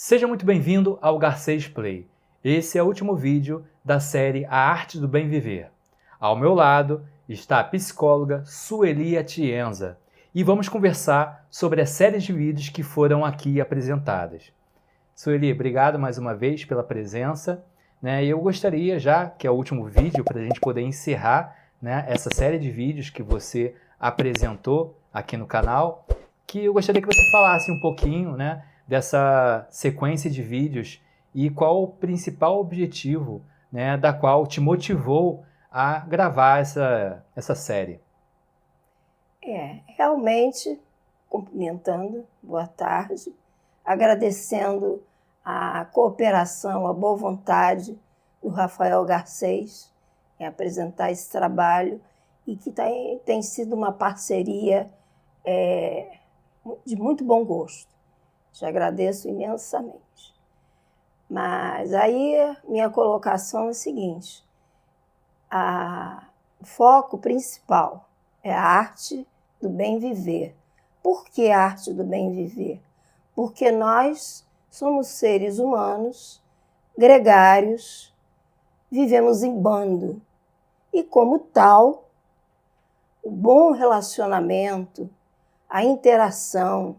Seja muito bem-vindo ao Garcês Play. Esse é o último vídeo da série A Arte do Bem Viver. Ao meu lado está a psicóloga Sueli Atienza e vamos conversar sobre a série de vídeos que foram aqui apresentadas. Sueli, obrigado mais uma vez pela presença. Eu gostaria, já que é o último vídeo, para a gente poder encerrar essa série de vídeos que você apresentou aqui no canal, que eu gostaria que você falasse um pouquinho dessa sequência de vídeos e qual o principal objetivo da qual te motivou a gravar essa série. Realmente, cumprimentando, boa tarde, agradecendo a cooperação, a boa vontade do Rafael Garcês em apresentar esse trabalho e que tem sido uma parceria de muito bom gosto. Te agradeço imensamente. Mas aí minha colocação é a seguinte: o foco principal é a arte do bem viver. Por que a arte do bem viver? Porque nós somos seres humanos, gregários, vivemos em bando. E como tal, o bom relacionamento, a interação,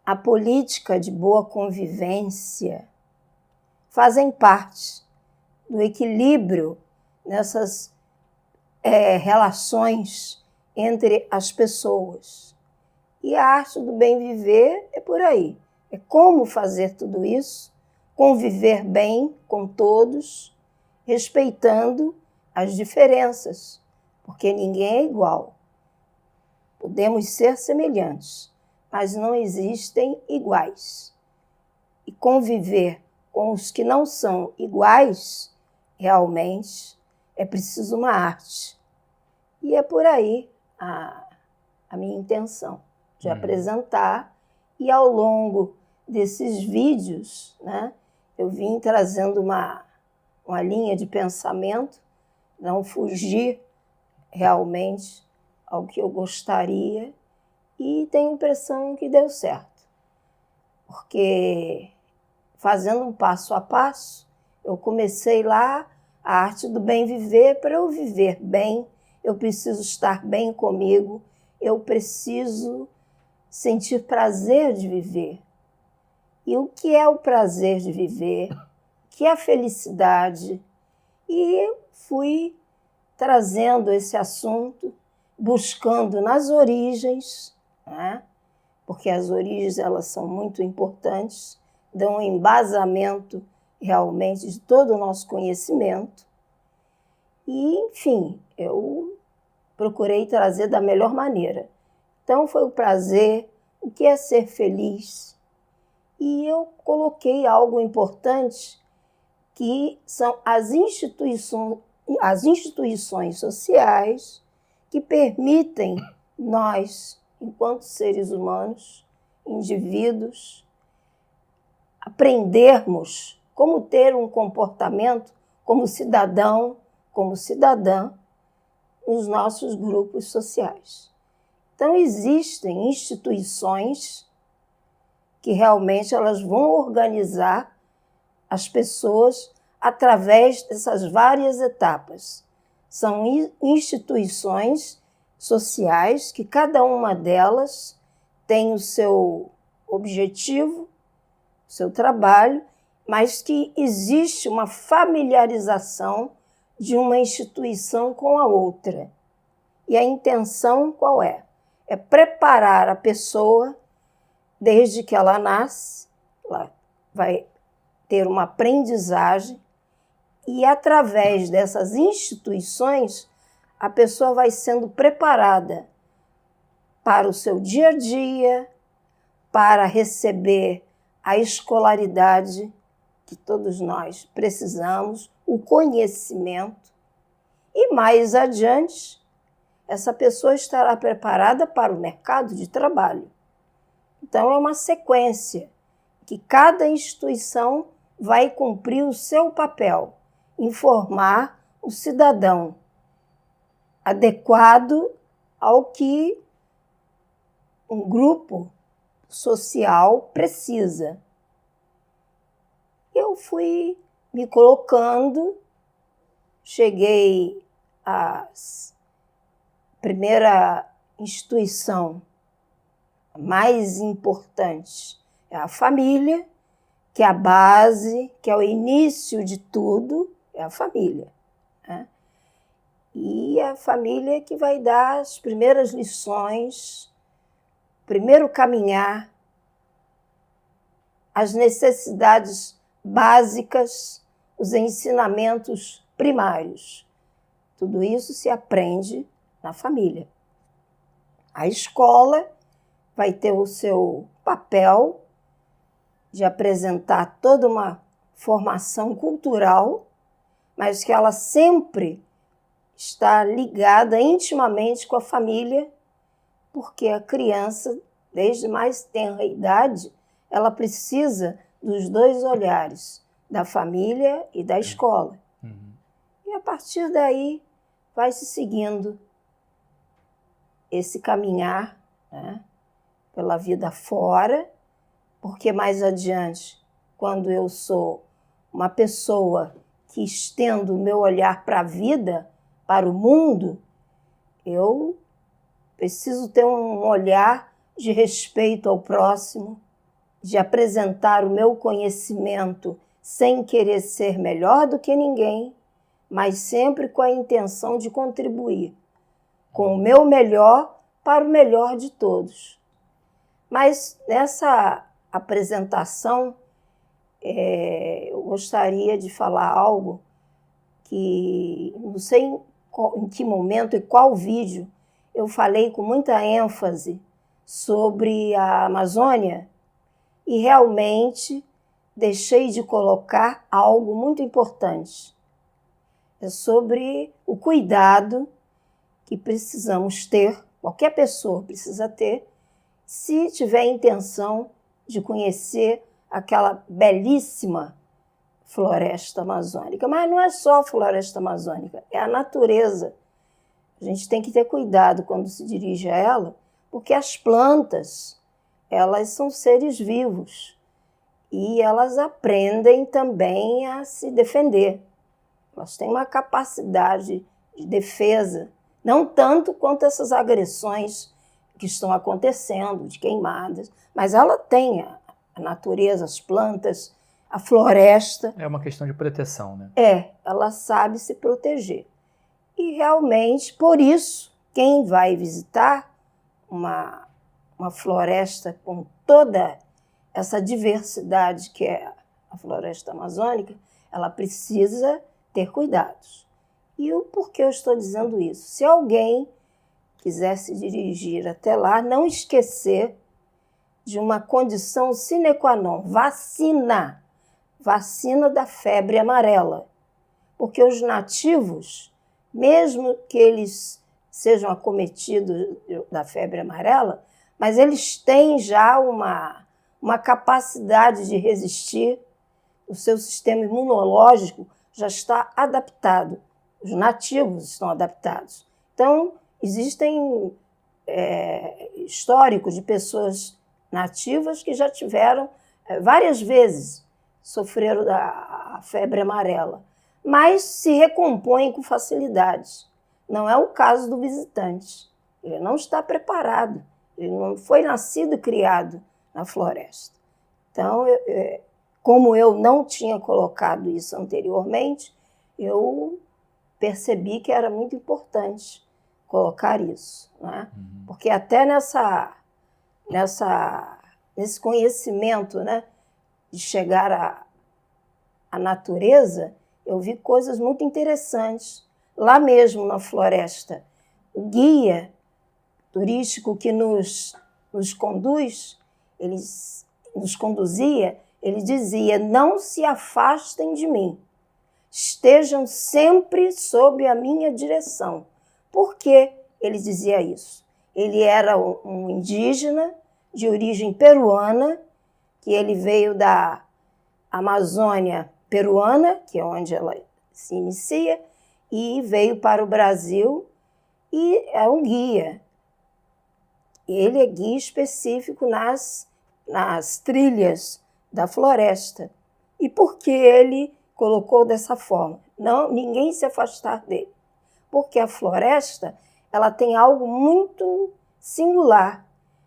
a política de boa convivência fazem parte do equilíbrio nessas relações entre as pessoas. E a arte do bem viver é por aí. É como fazer tudo isso, conviver bem com todos, respeitando as diferenças, porque ninguém é igual. Podemos ser semelhantes, mas não existem iguais. E conviver com os que não são iguais, realmente, é preciso uma arte. E é por aí a minha intenção de apresentar. E ao longo desses vídeos, eu vim trazendo uma linha de pensamento, não fugir realmente ao que eu gostaria, e tenho a impressão que deu certo. Porque fazendo um passo a passo, eu comecei lá a arte do bem viver. Para eu viver bem, eu preciso estar bem comigo, eu preciso sentir prazer de viver. E o que é o prazer de viver? O que é a felicidade? E fui trazendo esse assunto, buscando nas origens, porque as origens elas são muito importantes, dão um embasamento realmente de todo o nosso conhecimento. E, enfim, eu procurei trazer da melhor maneira. Então, foi o prazer, o que é ser feliz. E eu coloquei algo importante, que são as instituições sociais que permitem nós, enquanto seres humanos, indivíduos, aprendermos como ter um comportamento como cidadão, como cidadã, nos nossos grupos sociais. Então, existem instituições que realmente elas vão organizar as pessoas através dessas várias etapas. São instituições sociais que cada uma delas tem o seu objetivo, o seu trabalho, mas que existe uma familiarização de uma instituição com a outra. E a intenção qual é? É preparar a pessoa desde que ela nasce, ela vai ter uma aprendizagem, e através dessas instituições a pessoa vai sendo preparada para o seu dia a dia, para receber a escolaridade que todos nós precisamos, o conhecimento, e mais adiante essa pessoa estará preparada para o mercado de trabalho. Então é uma sequência que cada instituição vai cumprir o seu papel, informar o cidadão adequado ao que um grupo social precisa. Eu fui me colocando, cheguei à primeira instituição mais importante, é a família, que é a base, que é o início de tudo, é a família, né? E a família que vai dar as primeiras lições, o primeiro caminhar, as necessidades básicas, os ensinamentos primários. Tudo isso se aprende na família. A escola vai ter o seu papel de apresentar toda uma formação cultural, mas que ela sempre está ligada intimamente com a família, porque a criança, desde mais tenra idade, ela precisa dos dois olhares, da família e da escola. E a partir daí vai se seguindo esse caminhar, né, pela vida fora, porque mais adiante, quando eu sou uma pessoa que estendo o meu olhar para a vida, para o mundo, eu preciso ter um olhar de respeito ao próximo, de apresentar o meu conhecimento sem querer ser melhor do que ninguém, mas sempre com a intenção de contribuir com o meu melhor para o melhor de todos. Mas nessa apresentação, eu gostaria de falar algo que não sei em que momento e qual vídeo eu falei com muita ênfase sobre a Amazônia e realmente deixei de colocar algo muito importante. É sobre o cuidado que precisamos ter, qualquer pessoa precisa ter, se tiver intenção de conhecer aquela belíssima floresta amazônica. Mas não é só a floresta amazônica, é a natureza. A gente tem que ter cuidado quando se dirige a ela, porque as plantas, elas são seres vivos e elas aprendem também a se defender. Elas têm uma capacidade de defesa, não tanto quanto essas agressões que estão acontecendo, de queimadas, mas ela tem a natureza, as plantas, a floresta. É uma questão de proteção, né? Ela sabe se proteger. E realmente, por isso, quem vai visitar uma floresta com toda essa diversidade que é a floresta amazônica, ela precisa ter cuidados. E o porquê eu estou dizendo isso? Se alguém quiser se dirigir até lá, não esquecer de uma condição sine qua non, vacina da febre amarela. Porque os nativos, mesmo que eles sejam acometidos da febre amarela, mas eles têm já uma capacidade de resistir, o seu sistema imunológico já está adaptado, os nativos estão adaptados. Então, existem históricos de pessoas nativas que já tiveram várias vezes, sofreram da febre amarela, mas se recompõem com facilidade. Não é o caso do visitante. Ele não está preparado, ele não foi nascido e criado na floresta. Então, como eu não tinha colocado isso anteriormente, eu percebi que era muito importante colocar isso, né? Porque até nesse conhecimento, né, de chegar à natureza, eu vi coisas muito interessantes. Lá mesmo na floresta, o guia turístico que nos conduzia, ele dizia: não se afastem de mim, estejam sempre sob a minha direção. Por que ele dizia isso? Ele era um indígena de origem peruana, que ele veio da Amazônia peruana, que é onde ela se inicia, e veio para o Brasil e é um guia. Ele é guia específico nas trilhas da floresta. E por que ele colocou dessa forma? Não, ninguém se afastar dele. Porque a floresta, ela tem algo muito singular.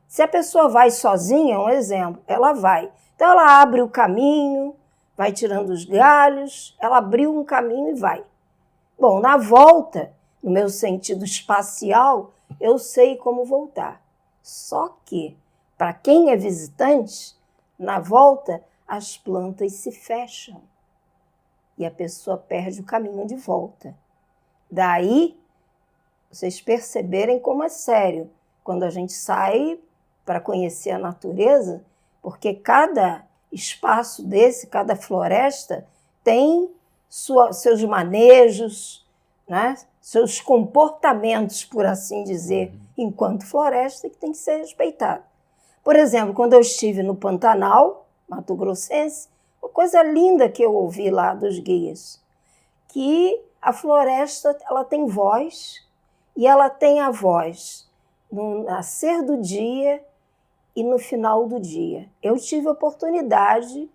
Se a pessoa vai sozinha, um exemplo, ela vai. Então ela abre o caminho, vai tirando os galhos, ela abriu um caminho e vai. Bom, na volta, no meu sentido espacial, eu sei como voltar. Só que, para quem é visitante, na volta, as plantas se fecham e a pessoa perde o caminho de volta. Daí, vocês perceberem como é sério quando a gente sai para conhecer a natureza, porque cada espaço desse, cada floresta, tem seus manejos, né? Seus comportamentos, por assim dizer, enquanto floresta, que tem que ser respeitado. Por exemplo, quando eu estive no Pantanal, Mato Grossense, uma coisa linda que eu ouvi lá dos guias, que a floresta ela tem voz, e ela tem a voz no nascer do dia e no final do dia. Eu tive a oportunidade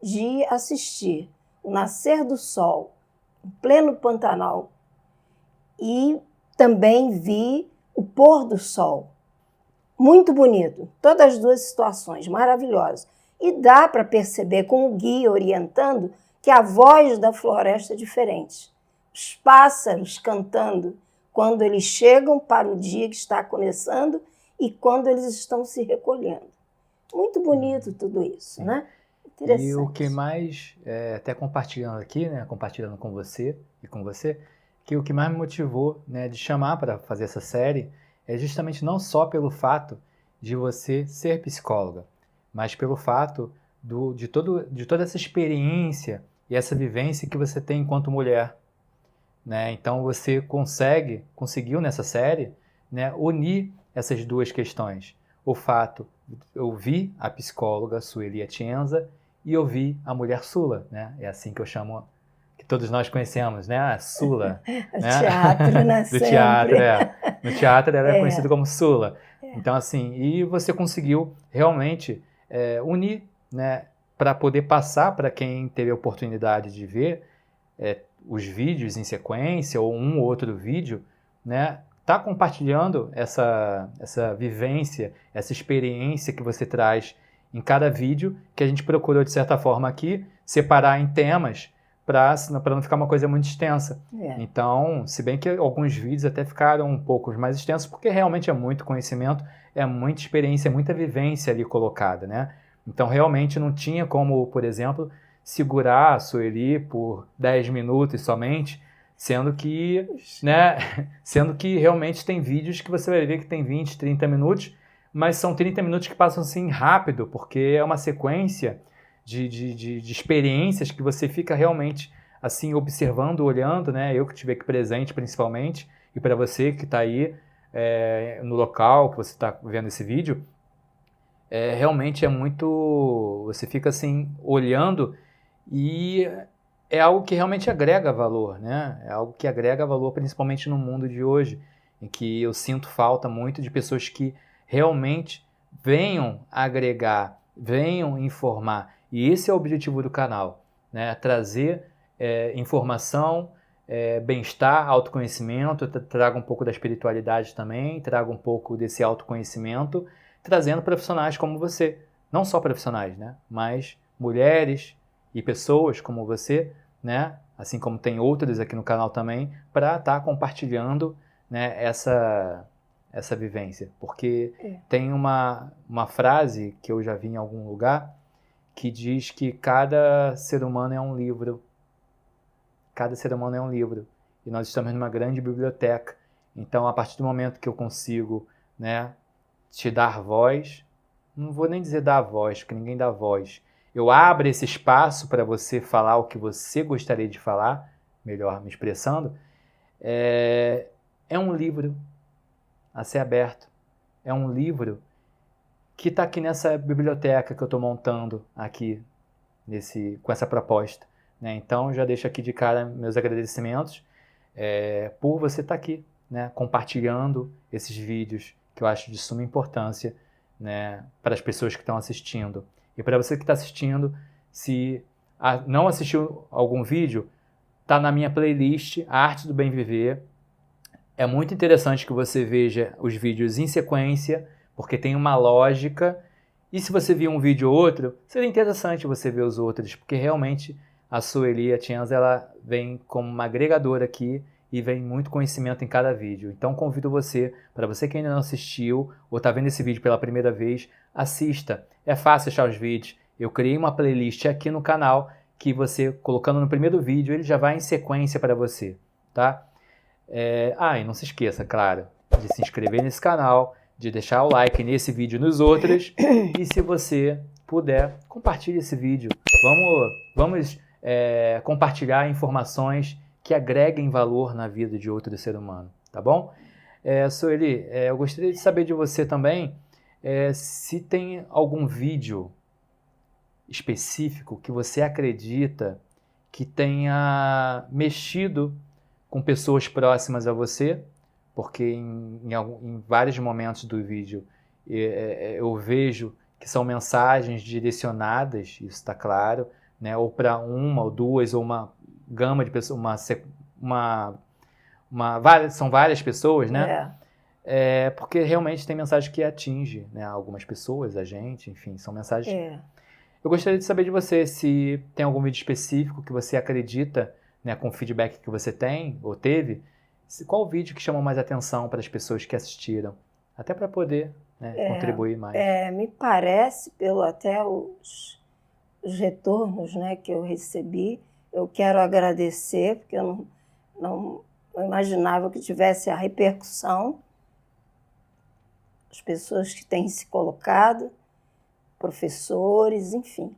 de assistir o nascer do sol em pleno Pantanal e também vi o pôr do sol. Muito bonito, todas as duas situações, maravilhosas. E dá para perceber com o guia orientando que a voz da floresta é diferente. Os pássaros cantando quando eles chegam para o dia que está começando e quando eles estão se recolhendo. Muito bonito tudo isso, Sim. Né? Interessante. E o que mais, até compartilhando aqui, né, compartilhando com você e com você, que o que mais me motivou, né, de chamar para fazer essa série é justamente não só pelo fato de você ser psicóloga, mas pelo fato de toda essa experiência e essa vivência que você tem enquanto mulher. Né? Então você conseguiu nessa série, né, unir essas duas questões. O fato, eu vi a psicóloga Sueli Atienza e eu vi a mulher Sula, né? É assim que eu chamo, que todos nós conhecemos, né? A Sula. O né? teatro, né? Do teatro, Sempre. No teatro ela é conhecida como Sula. Então assim, e você conseguiu realmente unir, né, para poder passar para quem teve a oportunidade de ver os vídeos em sequência ou um ou outro vídeo, né, tá compartilhando essa vivência, essa experiência que você traz em cada vídeo, que a gente procurou, de certa forma, aqui, separar em temas para não ficar uma coisa muito extensa. Então, se bem que alguns vídeos até ficaram um pouco mais extensos, porque realmente é muito conhecimento, é muita experiência, é muita vivência ali colocada, né? Então, realmente não tinha como, por exemplo, segurar a Sueli por 10 minutos somente, sendo que realmente tem vídeos que você vai ver que tem 20, 30 minutos, mas são 30 minutos que passam assim rápido, porque é uma sequência de experiências que você fica realmente assim observando, olhando, né? Eu que estive aqui presente principalmente, e para você que está aí no local que você está vendo esse vídeo, realmente é muito... Você fica assim olhando e é algo que realmente agrega valor, né? É algo que agrega valor principalmente no mundo de hoje, em que eu sinto falta muito de pessoas que realmente venham agregar, venham informar. E esse é o objetivo do canal, né? Trazer informação, bem-estar, autoconhecimento, traga um pouco da espiritualidade também, traga um pouco desse autoconhecimento, trazendo profissionais como você. Não só profissionais, né? Mas mulheres e pessoas como você, né? Assim como tem outras aqui no canal também, para estar compartilhando, né, essa vivência. Porque tem uma frase que eu já vi em algum lugar que diz que cada ser humano é um livro. Cada ser humano é um livro. E nós estamos numa grande biblioteca. Então, a partir do momento que eu consigo, né, te dar voz, não vou nem dizer dar voz, porque ninguém dá voz. Eu abro esse espaço para você falar o que você gostaria de falar, melhor me expressando, é um livro a ser aberto. É um livro que está aqui nessa biblioteca que eu estou montando aqui, com essa proposta. Né? Então, já deixo aqui de cara meus agradecimentos por você estar aqui, né, compartilhando esses vídeos que eu acho de suma importância, né, para as pessoas que estão assistindo. E para você que está assistindo, se não assistiu algum vídeo, tá na minha playlist, A Arte do Bem Viver. É muito interessante que você veja os vídeos em sequência, porque tem uma lógica. E se você viu um vídeo ou outro, seria interessante você ver os outros, porque realmente a Sueli Atienza, ela vem como uma agregadora aqui e vem muito conhecimento em cada vídeo. Então convido você, para você que ainda não assistiu ou está vendo esse vídeo pela primeira vez, assista. É fácil achar os vídeos. Eu criei uma playlist aqui no canal que você, colocando no primeiro vídeo, ele já vai em sequência para você, tá? E não se esqueça, claro, de se inscrever nesse canal, de deixar o like nesse vídeo e nos outros. E se você puder, compartilhe esse vídeo. Vamos compartilhar informações que agreguem valor na vida de outro ser humano, tá bom? Sueli, eu gostaria de saber de você também se tem algum vídeo específico que você acredita que tenha mexido com pessoas próximas a você, porque em vários momentos do vídeo eu vejo que são mensagens direcionadas, isso está claro, né? Ou para uma ou duas, ou uma gama de pessoas, são várias pessoas, né? Porque realmente tem mensagem que atinge, né, algumas pessoas, a gente, enfim, são mensagens. Eu gostaria de saber de você se tem algum vídeo específico que você acredita, né, com o feedback que você tem ou teve, qual vídeo que chamou mais atenção para as pessoas que assistiram, até para poder, né, contribuir mais. Me parece, pelo até os retornos, né, que eu recebi, eu quero agradecer, porque eu não imaginava que tivesse a repercussão, as pessoas que têm se colocado, professores, enfim.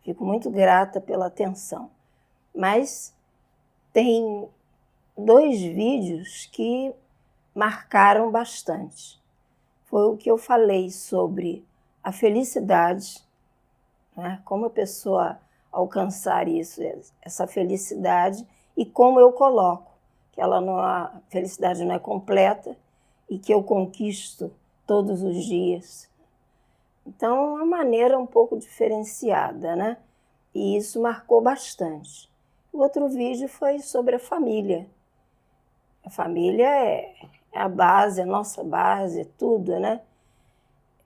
Fico muito grata pela atenção. Mas tem 2 vídeos que marcaram bastante. Foi o que eu falei sobre a felicidade, né? Como a pessoa alcançar isso, essa felicidade, e como eu coloco que a felicidade não é completa e que eu conquisto todos os dias. Então, é uma maneira um pouco diferenciada, né? E isso marcou bastante. O outro vídeo foi sobre a família. A família é a base, a nossa base, é tudo, né?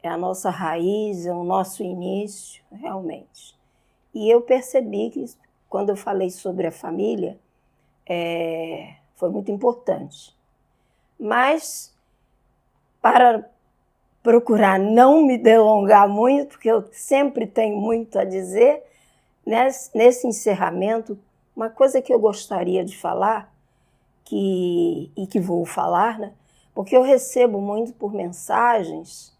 É a nossa raiz, é o nosso início, realmente. E eu percebi que, quando eu falei sobre a família, foi muito importante. Mas, para procurar não me delongar muito, porque eu sempre tenho muito a dizer, nesse encerramento, uma coisa que eu gostaria de falar, e que vou falar, né? Porque eu recebo muito por mensagens,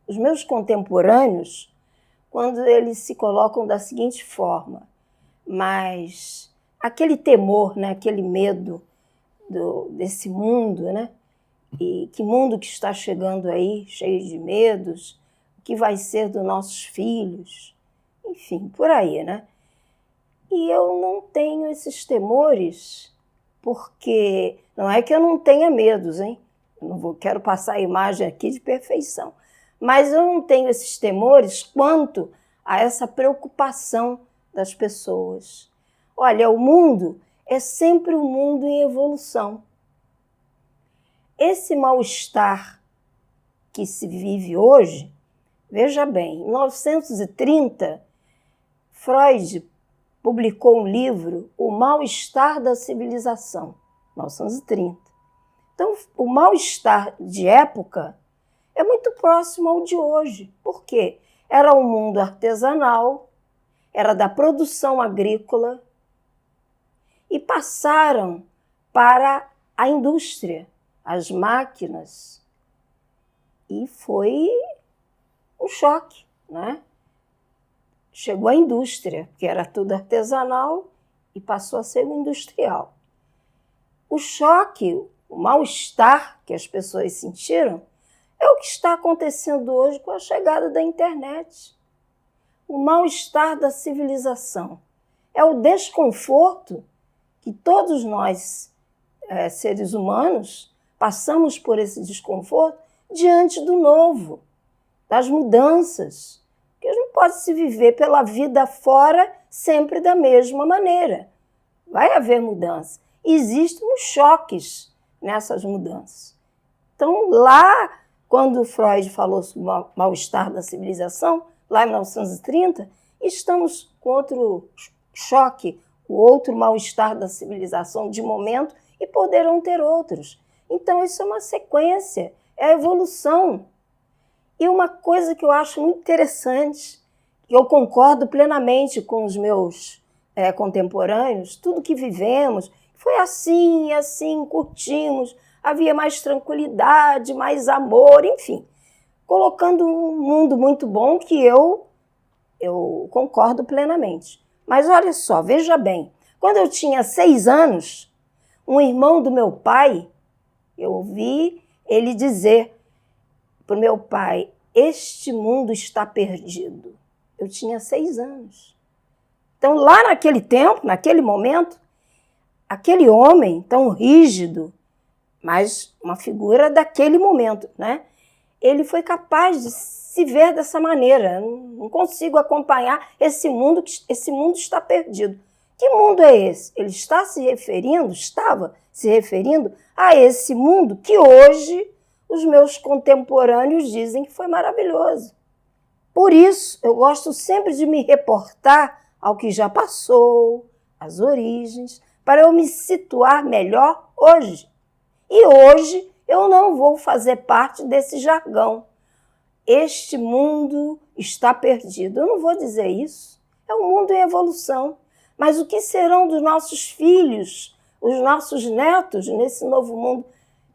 os meus contemporâneos, quando eles se colocam da seguinte forma, mas aquele temor, né? Aquele medo desse mundo, né? E que mundo que está chegando aí, cheio de medos, o que vai ser dos nossos filhos, enfim, por aí, né? E eu não tenho esses temores, porque não é que eu não tenha medos, hein? Quero passar a imagem aqui de perfeição, mas eu não tenho esses temores quanto a essa preocupação das pessoas. Olha, o mundo é sempre um mundo em evolução. Esse mal-estar que se vive hoje, veja bem, em 1930, Freud publicou um livro, O Mal-Estar da Civilização, 1930. Então, o mal-estar de época é muito próximo ao de hoje. Por quê? Era um mundo artesanal, era da produção agrícola, e passaram para a indústria, as máquinas, e foi um choque, né? Chegou a indústria, que era tudo artesanal, e passou a ser industrial. O choque, o mal-estar que as pessoas sentiram, é o que está acontecendo hoje com a chegada da internet. O mal-estar da civilização. É o desconforto que todos nós, seres humanos, passamos por esse desconforto diante do novo, das mudanças. Porque não pode se viver pela vida fora sempre da mesma maneira. Vai haver mudança. Existem os choques nessas mudanças. Então, lá, quando Freud falou sobre o mal-estar da civilização, lá em 1930, estamos com outro choque, o outro mal-estar da civilização de momento, e poderão ter outros. Então, isso é uma sequência, é a evolução. E uma coisa que eu acho muito interessante, que eu concordo plenamente com os meus contemporâneos, tudo que vivemos foi assim, assim, curtimos, havia mais tranquilidade, mais amor, enfim, colocando um mundo muito bom que eu concordo plenamente. Mas olha só, veja bem, quando eu tinha 6 anos, um irmão do meu pai, eu ouvi ele dizer para o meu pai, este mundo está perdido. Eu tinha 6 anos. Então, lá naquele tempo, naquele momento, aquele homem tão rígido, mas uma figura daquele momento, né? Ele foi capaz de se ver dessa maneira. Não consigo acompanhar esse mundo está perdido. Que mundo é esse? Ele estava se referindo a esse mundo que hoje os meus contemporâneos dizem que foi maravilhoso. Por isso, eu gosto sempre de me reportar ao que já passou, às origens, para eu me situar melhor hoje. E hoje eu não vou fazer parte desse jargão. Este mundo está perdido. Eu não vou dizer isso. É um mundo em evolução. Mas o que serão dos nossos filhos, os nossos netos nesse novo mundo?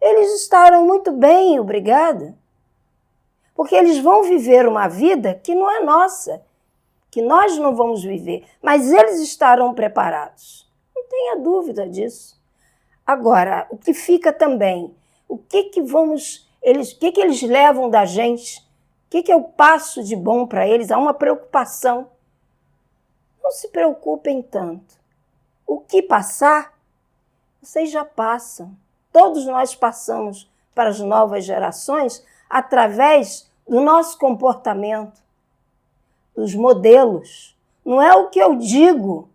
Eles estarão muito bem, obrigada. Porque eles vão viver uma vida que não é nossa, que nós não vamos viver, mas eles estarão preparados. Não tenha dúvida disso. Agora, o que fica também, o que eles levam da gente? O que eu passo de bom para eles? Há uma preocupação. Não se preocupem tanto. O que passar, vocês já passam. Todos nós passamos para as novas gerações através do nosso comportamento, dos modelos. Não é o que eu digo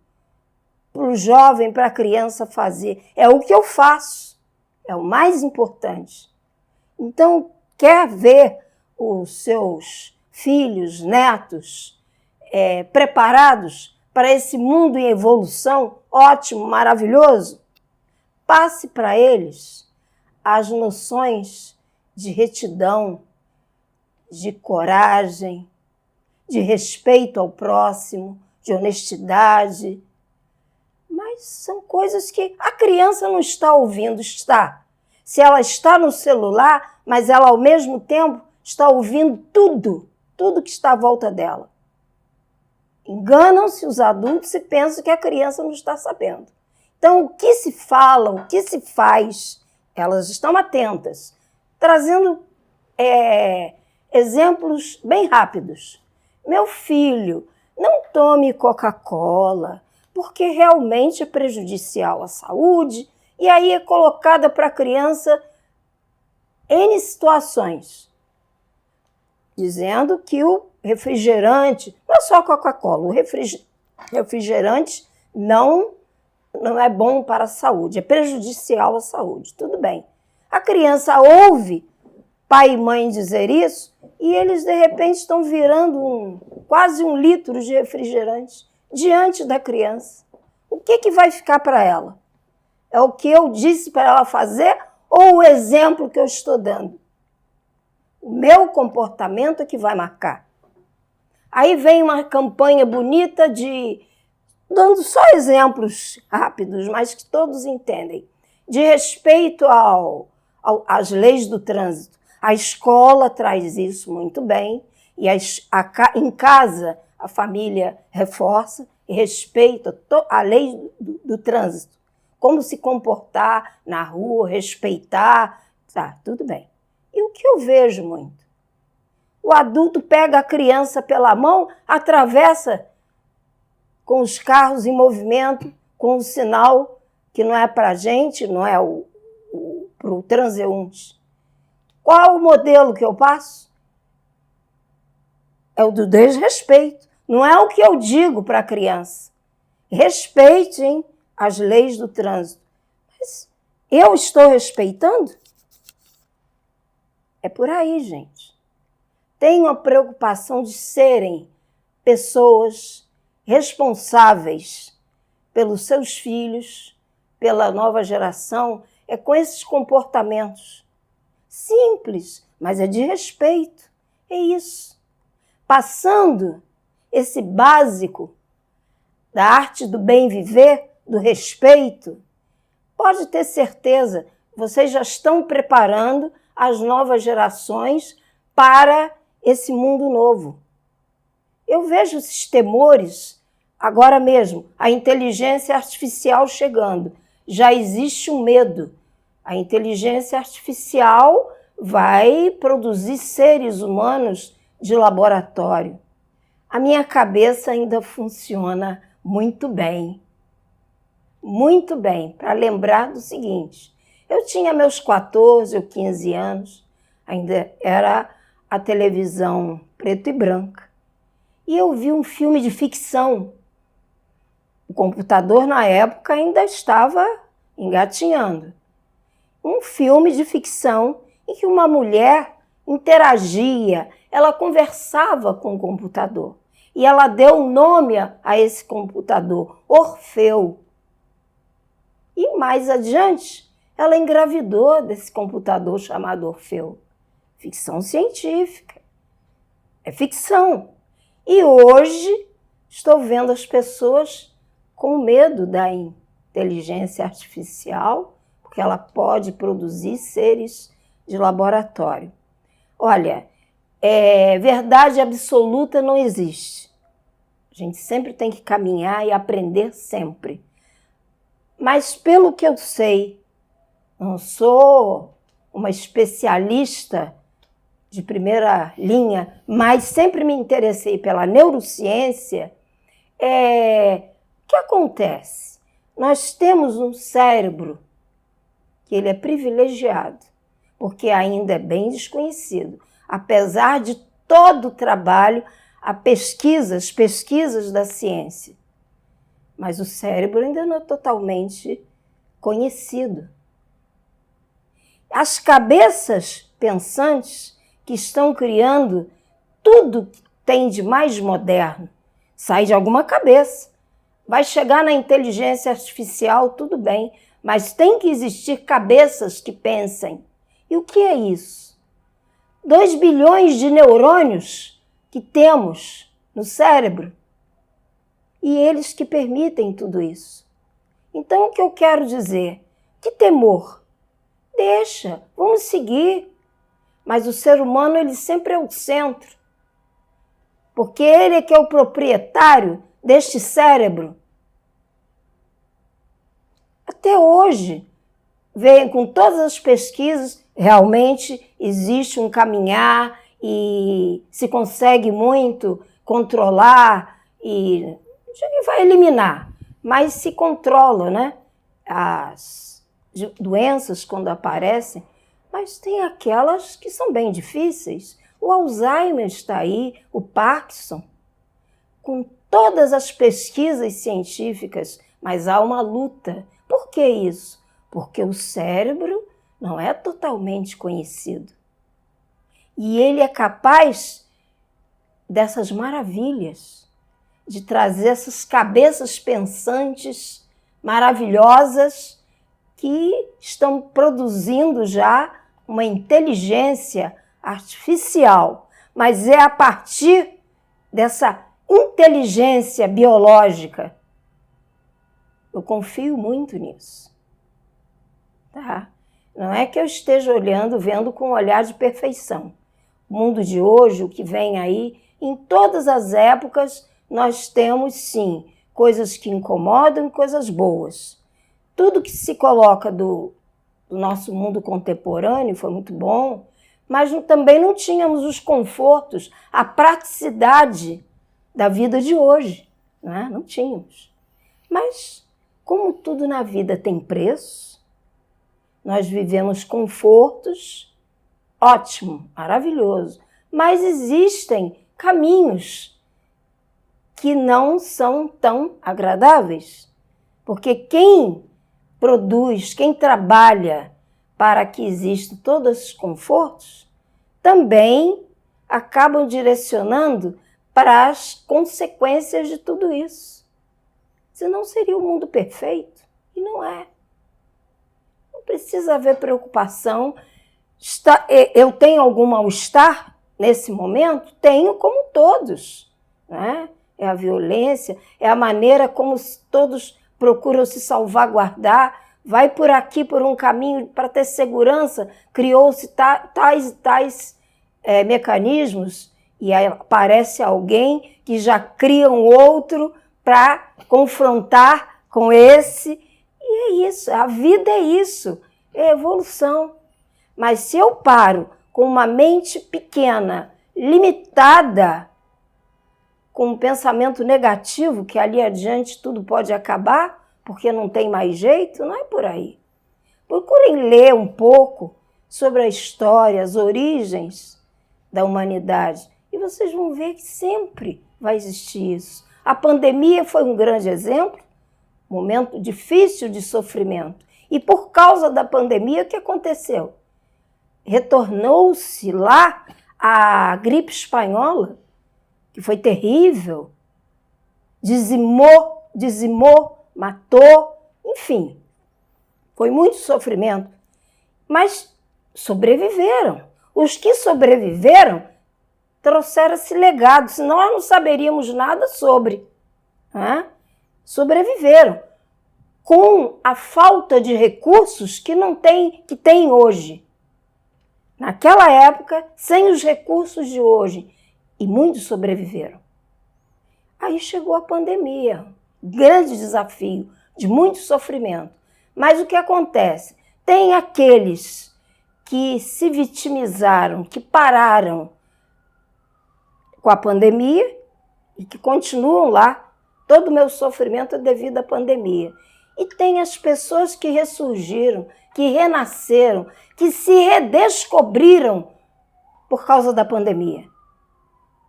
para o jovem, para a criança fazer, é o que eu faço. É o mais importante. Então, quer ver os seus filhos, netos, preparados para esse mundo em evolução, ótimo, maravilhoso? Passe para eles as noções de retidão, de coragem, de respeito ao próximo, de honestidade. Mas são coisas que a criança não está ouvindo, está. Se ela está no celular, mas ela ao mesmo tempo está ouvindo tudo que está à volta dela. Enganam-se os adultos e pensam que a criança não está sabendo. Então, o que se fala, o que se faz, elas estão atentas, trazendo exemplos bem rápidos. Meu filho, não tome Coca-Cola, porque realmente é prejudicial à saúde, e aí é colocada para a criança N situações, dizendo que o refrigerante, não é só Coca-Cola, o refrigerante não é bom para a saúde, é prejudicial à saúde, tudo bem. A criança ouve pai e mãe dizer isso e eles, de repente, estão virando quase 1 litro de refrigerante diante da criança. O que vai ficar para ela? É o que eu disse para ela fazer ou o exemplo que eu estou dando? O meu comportamento é que vai marcar. Aí vem uma campanha bonita dando só exemplos rápidos, mas que todos entendem, de respeito às leis do trânsito. A escola traz isso muito bem, e em casa a família reforça e respeita a lei do trânsito. Como se comportar na rua, respeitar, tá, tudo bem. E o que eu vejo muito? O adulto pega a criança pela mão, atravessa com os carros em movimento, com o sinal que não é para a gente, não é para o transeunte. Qual o modelo que eu passo? é o do desrespeito. Não é o que eu digo para a criança. Respeitem as leis do trânsito. Mas eu estou respeitando? É por aí, gente. Tenham a preocupação de serem pessoas responsáveis pelos seus filhos, pela nova geração. É com esses comportamentos simples, mas é de respeito. É isso. Passando esse básico da arte do bem viver, do respeito, pode ter certeza, vocês já estão preparando as novas gerações para esse mundo novo. Eu vejo esses temores agora mesmo, a inteligência artificial chegando. Já existe um medo. A inteligência artificial vai produzir seres humanos de laboratório. A minha cabeça ainda funciona muito bem, para lembrar do seguinte: eu tinha meus 14 ou 15 anos, ainda era a televisão preto e branca, e eu vi um filme de ficção. O computador na época ainda estava engatinhando. Um filme de ficção em que uma mulher interagia, ela conversava com o computador. E ela deu um nome a esse computador, Orfeu. E mais adiante, ela engravidou desse computador chamado Orfeu. Ficção científica. É ficção. E hoje estou vendo as pessoas com medo da inteligência artificial, porque ela pode produzir seres de laboratório. Olha, verdade absoluta não existe. A gente sempre tem que caminhar e aprender sempre. Mas pelo que eu sei, não sou uma especialista de primeira linha, mas sempre me interessei pela neurociência. O que acontece? Nós temos um cérebro que ele é privilegiado, porque ainda é bem desconhecido. Apesar de todo o trabalho, as pesquisas da ciência. Mas o cérebro ainda não é totalmente conhecido. As cabeças pensantes que estão criando tudo que tem de mais moderno sai de alguma cabeça. Vai chegar na inteligência artificial, tudo bem, mas tem que existir cabeças que pensem. E o que é isso? 2 bilhões de neurônios que temos no cérebro e eles que permitem tudo isso. Então, o que eu quero dizer? Que temor? Deixa, vamos seguir. Mas o ser humano, ele sempre é o centro. Porque ele é que é o proprietário deste cérebro. Até hoje, vem com todas as pesquisas, realmente existe um caminhar e se consegue muito controlar e vai eliminar, mas se controla, né? As doenças quando aparecem, mas tem aquelas que são bem difíceis. O Alzheimer está aí, o Parkinson, com todas as pesquisas científicas, mas há uma luta. Por que isso? Porque o cérebro não é totalmente conhecido. E ele é capaz dessas maravilhas, de trazer essas cabeças pensantes maravilhosas que estão produzindo já uma inteligência artificial. Mas é a partir dessa inteligência biológica. Eu confio muito nisso. Tá? Não é que eu esteja vendo com um olhar de perfeição. O mundo de hoje, o que vem aí, em todas as épocas, nós temos, sim, coisas que incomodam e coisas boas. Tudo que se coloca do nosso mundo contemporâneo foi muito bom, mas também não tínhamos os confortos, a praticidade da vida de hoje. Né? Não tínhamos. Mas, como tudo na vida tem preço, nós vivemos confortos, ótimo, maravilhoso, mas existem caminhos que não são tão agradáveis. Porque quem produz, quem trabalha para que existam todos esses confortos, também acabam direcionando para as consequências de tudo isso. Senão seria o mundo perfeito, e não é. Não precisa haver preocupação. Eu tenho algum mal-estar nesse momento? Tenho, como todos, né? É a violência, é a maneira como todos procuram se salvaguardar. Vai por aqui, por um caminho, para ter segurança, criou-se tais mecanismos, e aí aparece alguém que já cria um outro para confrontar com esse. E é isso, a vida é isso, é evolução. Mas se eu paro com uma mente pequena, limitada, com um pensamento negativo, que ali adiante tudo pode acabar, porque não tem mais jeito, não é por aí. Procurem ler um pouco sobre a história, as origens da humanidade, e vocês vão ver que sempre vai existir isso. A pandemia foi um grande exemplo, momento difícil de sofrimento. E por causa da pandemia, o que aconteceu? Retornou-se lá a gripe espanhola, que foi terrível, dizimou, matou, enfim, foi muito sofrimento. Mas sobreviveram. Os que sobreviveram trouxeram esse legado, senão nós não saberíamos nada sobre. Né? Sobreviveram com a falta de recursos que tem hoje. Naquela época, sem os recursos de hoje, e muitos sobreviveram. Aí chegou a pandemia, grande desafio, de muito sofrimento. Mas o que acontece? Tem aqueles que se vitimizaram, que pararam com a pandemia e que continuam lá. Todo o meu sofrimento é devido à pandemia. E tem as pessoas que ressurgiram, que renasceram, que se redescobriram por causa da pandemia.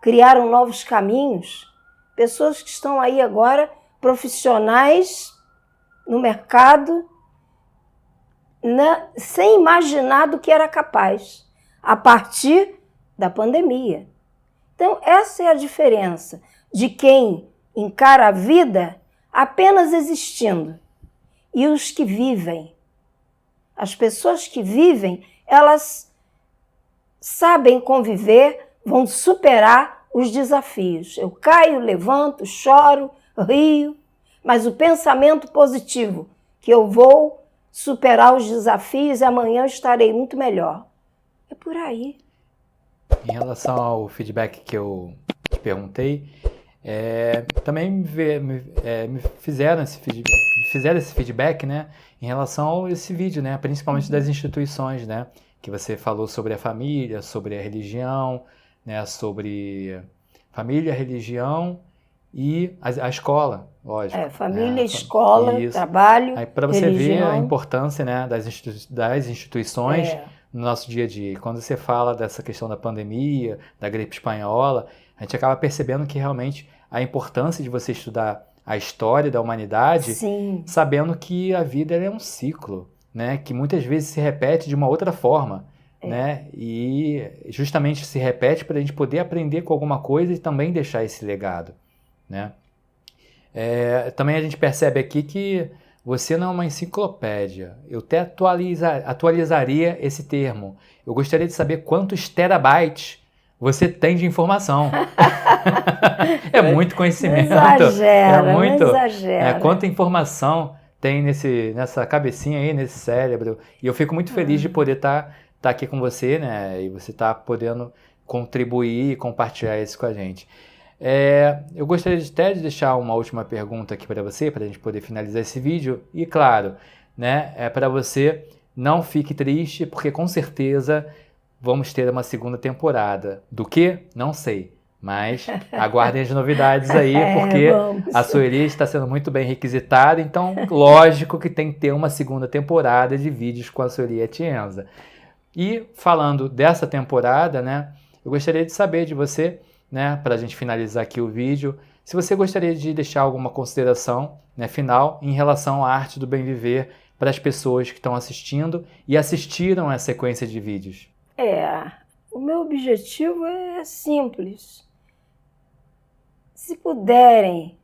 Criaram novos caminhos. Pessoas que estão aí agora, profissionais no mercado, sem imaginar do que era capaz, a partir da pandemia. Então, essa é a diferença de quem encara a vida apenas existindo e os que vivem. As pessoas que vivem, elas sabem conviver, vão superar os desafios. Eu caio, levanto, choro, rio, mas o pensamento positivo, que eu vou superar os desafios e amanhã eu estarei muito melhor. É por aí. Em relação ao feedback que eu te perguntei, também me fizeram esse feedback, né, em relação a esse vídeo, né, principalmente das instituições, né, que você falou sobre a família, sobre a religião, né, sobre família, religião e a escola, lógico. Família, escola, isso. Trabalho, para você religião. ver a importância, né, das instituições no nosso dia a dia. Quando você fala dessa questão da pandemia, da gripe espanhola, a gente acaba percebendo que realmente a importância de você estudar a história da humanidade, Sim. sabendo que a vida é um ciclo, né, que muitas vezes se repete de uma outra forma. Né? E justamente se repete para a gente poder aprender com alguma coisa e também deixar esse legado. Né? Também a gente percebe aqui que você não é uma enciclopédia. Eu até atualizaria esse termo. Eu gostaria de saber quantos terabytes você tem de informação. É muito conhecimento. Não exagera, não exagera. Quanta informação tem nessa cabecinha aí, nesse cérebro. E eu fico muito feliz de poder estar aqui com você, né? E você tá podendo contribuir e compartilhar isso com a gente. Eu gostaria até de deixar uma última pergunta aqui para você, para a gente poder finalizar esse vídeo. E claro, né, para você, não fique triste, porque com certeza vamos ter uma segunda temporada. Do que? Não sei. Mas aguardem as novidades aí, porque a Sueli está sendo muito bem requisitada. Então, lógico que tem que ter uma segunda temporada de vídeos com a Sueli Atienza. E falando dessa temporada, né, eu gostaria de saber de você né, para a gente finalizar aqui o vídeo, se você gostaria de deixar alguma consideração, né, final em relação à arte do bem viver para as pessoas que estão assistindo e assistiram a sequência de vídeos. O meu objetivo é simples. Se puderem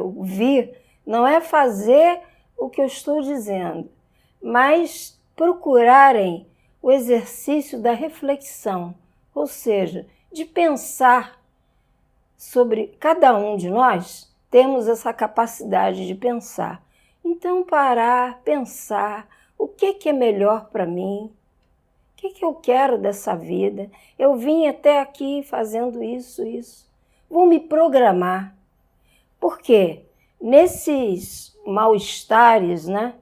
ouvir, não é fazer o que eu estou dizendo, mas procurarem o exercício da reflexão, ou seja, de pensar sobre cada um de nós. Temos essa capacidade de pensar. Então, parar, pensar, o que é melhor para mim? O que eu quero dessa vida? Eu vim até aqui fazendo isso. Vou me programar. Por quê? Nesses mal-estares, né,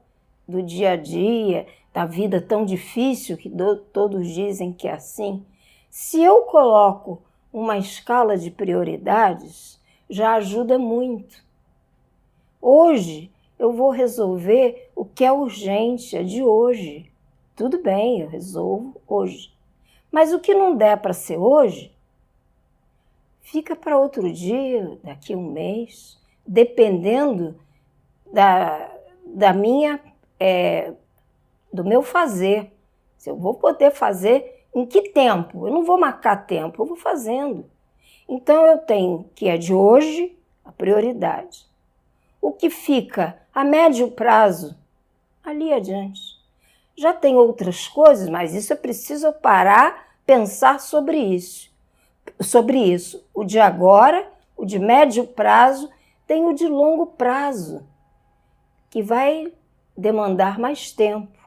do dia a dia, da vida tão difícil, que todos dizem que é assim, se eu coloco uma escala de prioridades, já ajuda muito. Hoje eu vou resolver o que é urgente, é de hoje. Tudo bem, eu resolvo hoje. Mas o que não der para ser hoje, fica para outro dia, daqui a um mês, dependendo do meu fazer. Se eu vou poder fazer, em que tempo? Eu não vou marcar tempo, eu vou fazendo. Então eu tenho que é de hoje a prioridade. O que fica a médio prazo, ali adiante. Já tem outras coisas, mas isso eu preciso parar, pensar sobre isso. O de agora, o de médio prazo, tem o de longo prazo, que vai demandar mais tempo.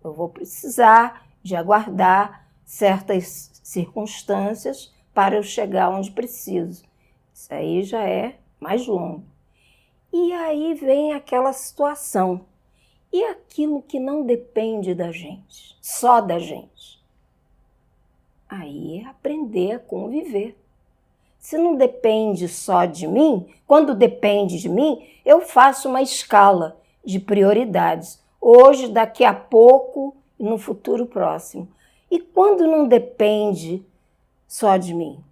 Eu vou precisar de aguardar certas circunstâncias para eu chegar onde preciso. Isso aí já é mais longo. E aí vem aquela situação. E aquilo que não depende da gente, só da gente? Aí é aprender a conviver. Se não depende só de mim, quando depende de mim, eu faço uma escala de prioridades. Hoje, daqui a pouco e no futuro próximo. E quando não depende só de mim?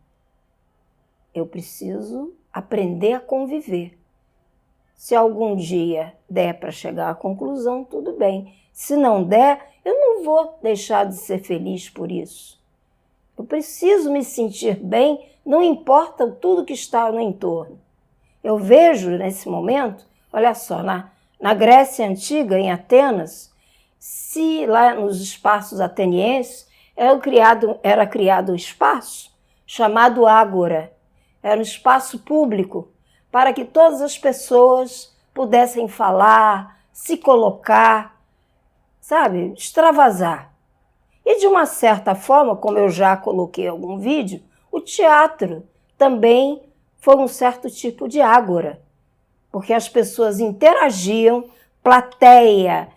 Eu preciso aprender a conviver. Se algum dia der para chegar à conclusão, tudo bem. Se não der, eu não vou deixar de ser feliz por isso. Eu preciso me sentir bem, não importa tudo que está no entorno. Eu vejo nesse momento, olha só, na Grécia Antiga, em Atenas, se lá nos espaços atenienses era criado um espaço chamado ágora. Era um espaço público para que todas as pessoas pudessem falar, se colocar, sabe, extravasar. E de uma certa forma, como eu já coloquei em algum vídeo, o teatro também foi um certo tipo de ágora, porque as pessoas interagiam, plateia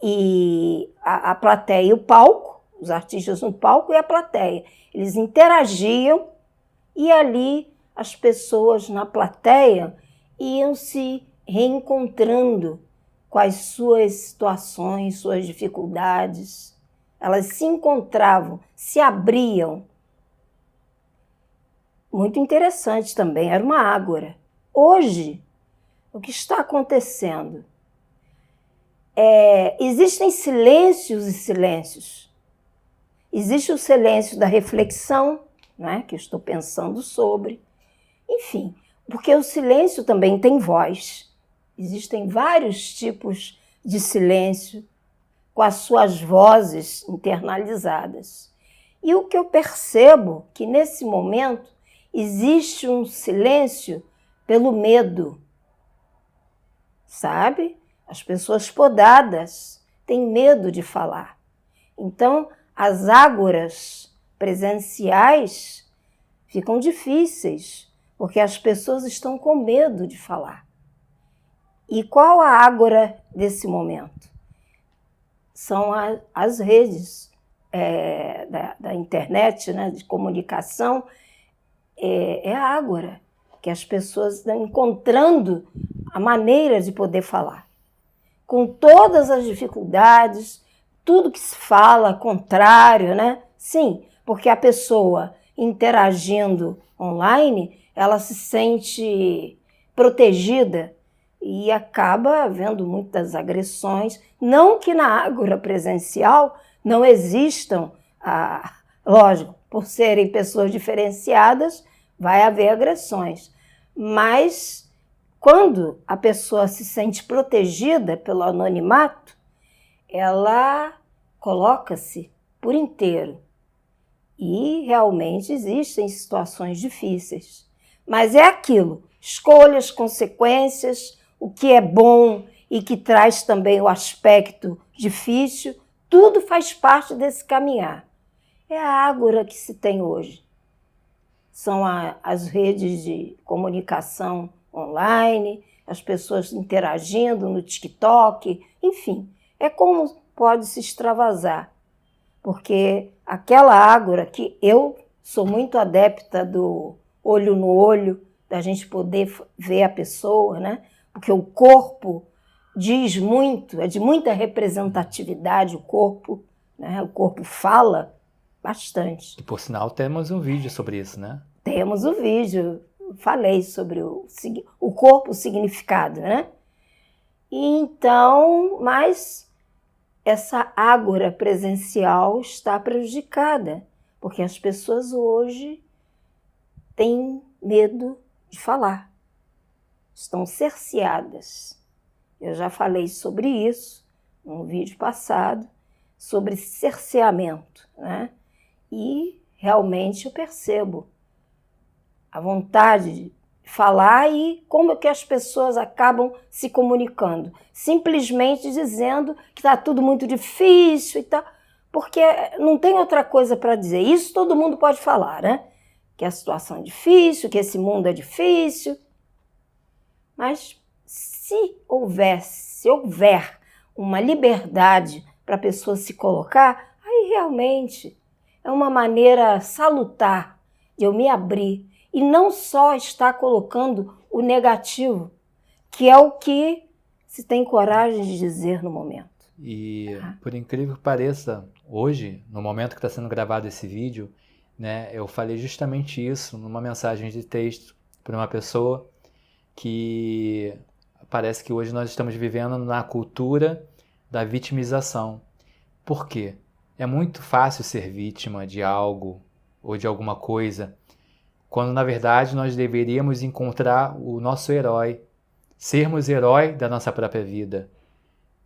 e a plateia e o palco, os artistas no palco e a plateia, eles interagiam e ali as pessoas na plateia iam se reencontrando com as suas situações, suas dificuldades. Elas se encontravam, se abriam. Muito interessante também, era uma ágora. Hoje, o que está acontecendo? Existem silêncios e silêncios. Existe o silêncio da reflexão, né, que eu estou pensando sobre. Enfim, porque o silêncio também tem voz. Existem vários tipos de silêncio com as suas vozes internalizadas. E o que eu percebo que nesse momento existe um silêncio pelo medo. Sabe? As pessoas podadas têm medo de falar. Então, as ágoras presenciais ficam difíceis, porque as pessoas estão com medo de falar. E qual a ágora desse momento? São as redes da internet, né, de comunicação, é a ágora, que as pessoas estão encontrando a maneira de poder falar. Com todas as dificuldades, tudo que se fala contrário, né? Sim, porque a pessoa interagindo online, ela se sente protegida e acaba havendo muitas agressões. Não que na ágora presencial não existam, lógico, por serem pessoas diferenciadas, vai haver agressões. Mas quando a pessoa se sente protegida pelo anonimato, ela coloca-se por inteiro. E realmente existem situações difíceis. Mas é aquilo, escolhas, consequências, o que é bom e que traz também o aspecto difícil, tudo faz parte desse caminhar. É a ágora que se tem hoje. São as redes de comunicação online, as pessoas interagindo no TikTok, enfim, é como pode se extravasar. Porque aquela ágora que eu sou muito adepta do olho no olho, da gente poder ver a pessoa, né? Porque o corpo diz muito, é de muita representatividade o corpo, né? O corpo fala bastante. E por sinal temos um vídeo sobre isso, né? Temos o vídeo, falei sobre o corpo, o significado, né? Então, mas essa ágora presencial está prejudicada, porque as pessoas hoje têm medo de falar, estão cerceadas. Eu já falei sobre isso num vídeo passado, sobre cerceamento, né? E realmente eu percebo a vontade de falar e como que as pessoas acabam se comunicando, simplesmente dizendo que está tudo muito difícil e tal, porque não tem outra coisa para dizer. Isso todo mundo pode falar, né? Que a situação é difícil, que esse mundo é difícil. Mas se houver uma liberdade para a pessoa se colocar, aí realmente é uma maneira salutar de eu me abrir e não só estar colocando o negativo, que é o que se tem coragem de dizer no momento. E por incrível que pareça, hoje, no momento que está sendo gravado esse vídeo, né, eu falei justamente isso numa mensagem de texto para uma pessoa que parece que hoje nós estamos vivendo na cultura da vitimização. Por quê? É muito fácil ser vítima de algo ou de alguma coisa, quando na verdade nós deveríamos encontrar o nosso herói, sermos herói da nossa própria vida,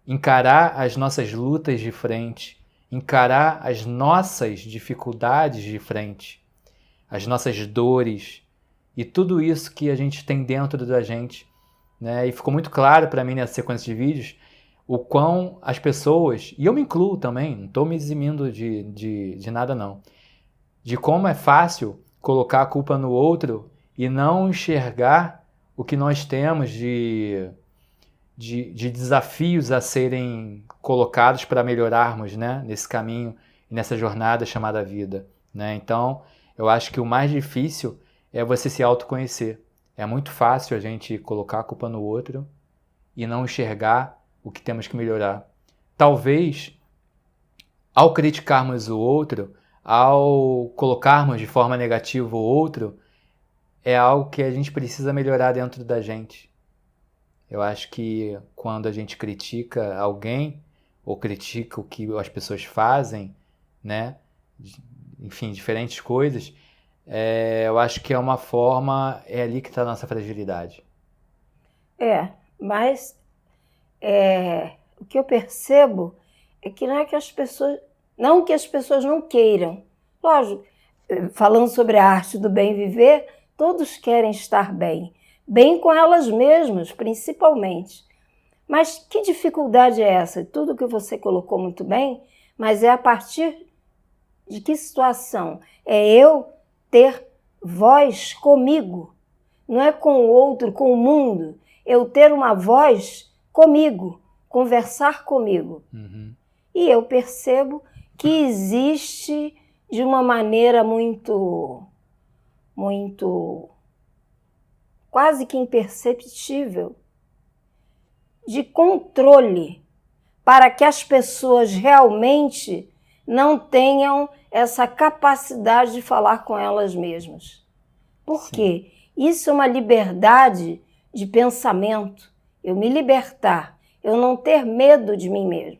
encarar as nossas lutas de frente, encarar as nossas dificuldades de frente, as nossas dores e tudo isso que a gente tem dentro da gente, né? E ficou muito claro para mim nessa sequência de vídeos o quão as pessoas, e eu me incluo também, não estou me eximindo de nada não, de como é fácil colocar a culpa no outro e não enxergar o que nós temos de desafios a serem colocados para melhorarmos, né, nesse caminho e nessa jornada chamada vida, né? Então, eu acho que o mais difícil é você se autoconhecer. É muito fácil a gente colocar a culpa no outro e não enxergar o que temos que melhorar. Talvez, ao criticarmos o outro, ao colocarmos de forma negativa o outro, é algo que a gente precisa melhorar dentro da gente. Eu acho que quando a gente critica alguém, ou critica o que as pessoas fazem, né? Enfim, diferentes coisas, eu acho que é uma forma, é ali que está a nossa fragilidade. Mas o que eu percebo é que não é que as pessoas, não que as pessoas não queiram. Lógico, falando sobre a arte do bem viver, todos querem estar bem com elas mesmas, principalmente. Mas que dificuldade é essa? Tudo que você colocou muito bem, mas é a partir de que situação? É eu ter voz comigo, não é com o outro, com o mundo. Eu ter uma voz comigo, conversar comigo. Uhum. E eu percebo que existe de uma maneira muito quase que imperceptível, de controle, para que as pessoas realmente não tenham essa capacidade de falar com elas mesmas. Por quê? Isso é uma liberdade de pensamento. Eu me libertar, eu não ter medo de mim mesmo.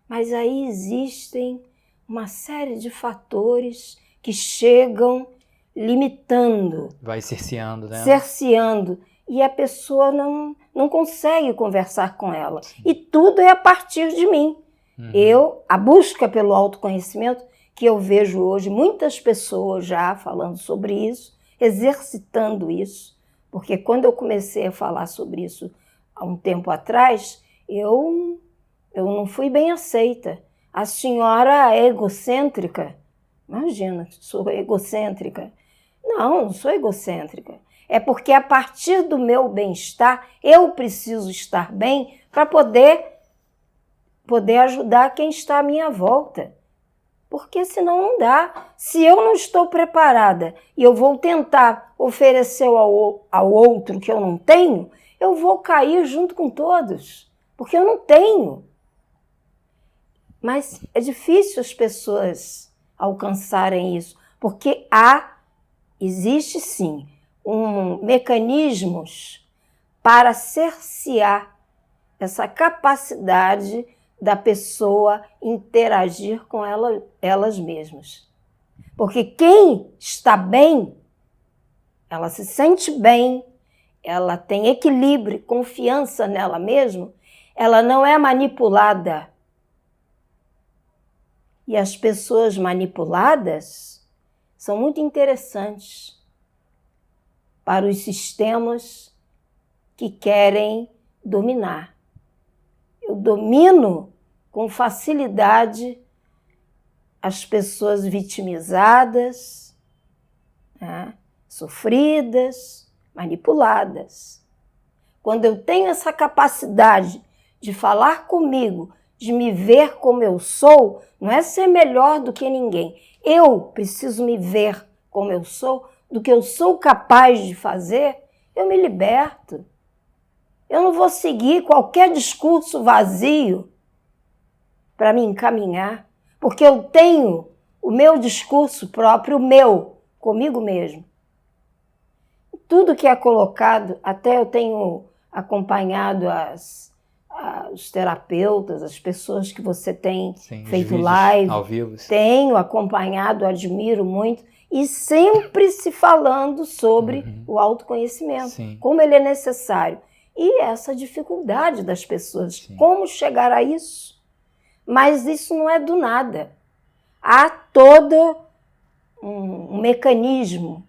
Mas aí existem uma série de fatores que chegam limitando. Vai cerceando, né? Cerceando. E a pessoa não consegue conversar com ela. E tudo é a partir de mim. A busca pelo autoconhecimento, que eu vejo hoje muitas pessoas já falando sobre isso, exercitando isso. Porque quando eu comecei a falar sobre isso há um tempo atrás, eu não fui bem aceita. A senhora é egocêntrica? Imagina, sou egocêntrica. Não sou egocêntrica. É porque a partir do meu bem-estar, eu preciso estar bem para poder ajudar quem está à minha volta. Porque senão não dá. Se eu não estou preparada e eu vou tentar oferecer ao outro que eu não tenho, eu vou cair junto com todos, porque eu não tenho. Mas é difícil as pessoas alcançarem isso, porque existe sim mecanismos para cercear essa capacidade da pessoa interagir com elas mesmas. Porque quem está bem, ela se sente bem, ela tem equilíbrio, confiança nela mesma, ela não é manipulada. E as pessoas manipuladas são muito interessantes para os sistemas que querem dominar. Eu domino com facilidade as pessoas vitimizadas, né, sofridas, manipuladas. Quando eu tenho essa capacidade de falar comigo, de me ver como eu sou, não é ser melhor do que ninguém. Eu preciso me ver como eu sou, do que eu sou capaz de fazer, eu me liberto. Eu não vou seguir qualquer discurso vazio para me encaminhar, porque eu tenho o meu discurso próprio, comigo mesmo. Tudo que é colocado, até eu tenho acompanhado os terapeutas, as pessoas que você tem feito live, ao vivo. Tenho acompanhado, admiro muito, e sempre se falando sobre o autoconhecimento, como ele é necessário. E essa dificuldade das pessoas, como chegar a isso? Mas isso não é do nada. Há todo um mecanismo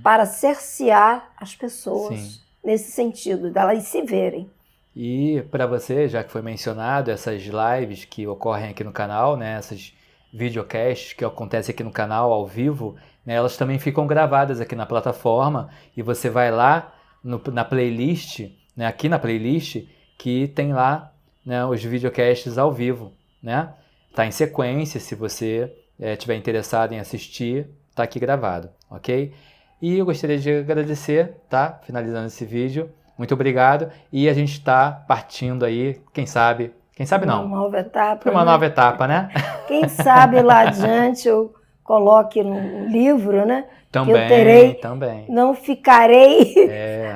para cercear as pessoas nesse sentido, delas se verem. E para você, já que foi mencionado, essas lives que ocorrem aqui no canal, né, essas videocasts que acontecem aqui no canal ao vivo, né, elas também ficam gravadas aqui na plataforma e você vai lá na playlist, né, aqui na playlist, que tem lá, né, os videocasts ao vivo, né? Tá em sequência, se você tiver interessado em assistir, tá aqui gravado, ok? E eu gostaria de agradecer, tá? Finalizando esse vídeo. Muito obrigado. E a gente está partindo aí, quem sabe não. Uma nova etapa. Para uma nova etapa, né? Quem sabe lá adiante eu coloque no livro, né? Também, que eu terei, também. Não ficarei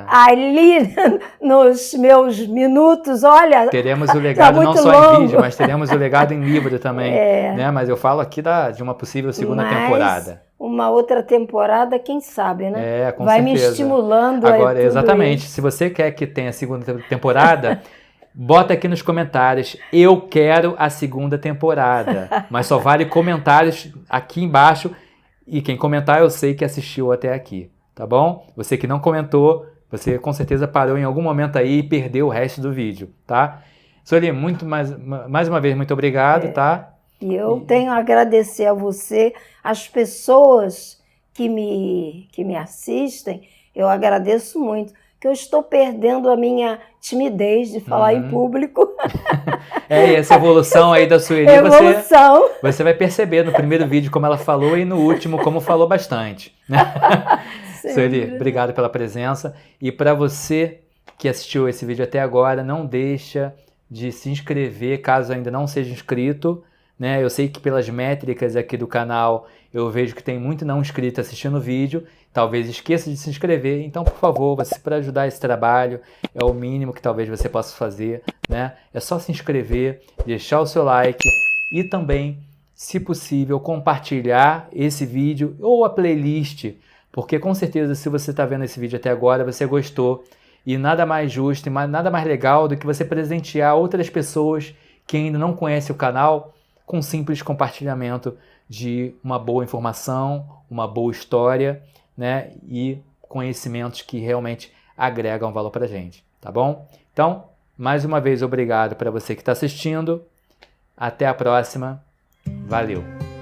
ali nos meus minutos, olha. Teremos o legado não só em vídeo, mas teremos o legado em livro também, né? Mas eu falo aqui de uma possível segunda temporada. Uma outra temporada, quem sabe, né? Com Vai certeza. me estimulando. Agora, exatamente. Se você quer que tenha a segunda temporada, bota aqui nos comentários, eu quero a segunda temporada. Mas só vale comentários aqui embaixo. E quem comentar, eu sei que assistiu até aqui, tá bom? Você que não comentou, você com certeza parou em algum momento aí e perdeu o resto do vídeo, tá? Sueli, mais uma vez, muito obrigado, tá? E eu tenho a agradecer a você, as pessoas que me assistem, eu agradeço muito, que eu estou perdendo a minha timidez de falar em público. E essa evolução aí da Sueli, você vai perceber no primeiro vídeo como ela falou e no último como falou bastante. Sueli, obrigado pela presença. E para você que assistiu esse vídeo até agora, não deixa de se inscrever, caso ainda não seja inscrito, né? Eu sei que pelas métricas aqui do canal, eu vejo que tem muito não inscrito assistindo o vídeo, talvez esqueça de se inscrever, então por favor, para ajudar esse trabalho, é o mínimo que talvez você possa fazer, né? É só se inscrever, deixar o seu like e também, se possível, compartilhar esse vídeo ou a playlist, porque com certeza se você está vendo esse vídeo até agora, você gostou, e nada mais justo e nada mais legal do que você presentear outras pessoas que ainda não conhecem o canal com simples compartilhamento de uma boa informação, uma boa história, né? E conhecimentos que realmente agregam valor para a gente, tá bom? Então, mais uma vez, obrigado para você que está assistindo. Até a próxima. Valeu!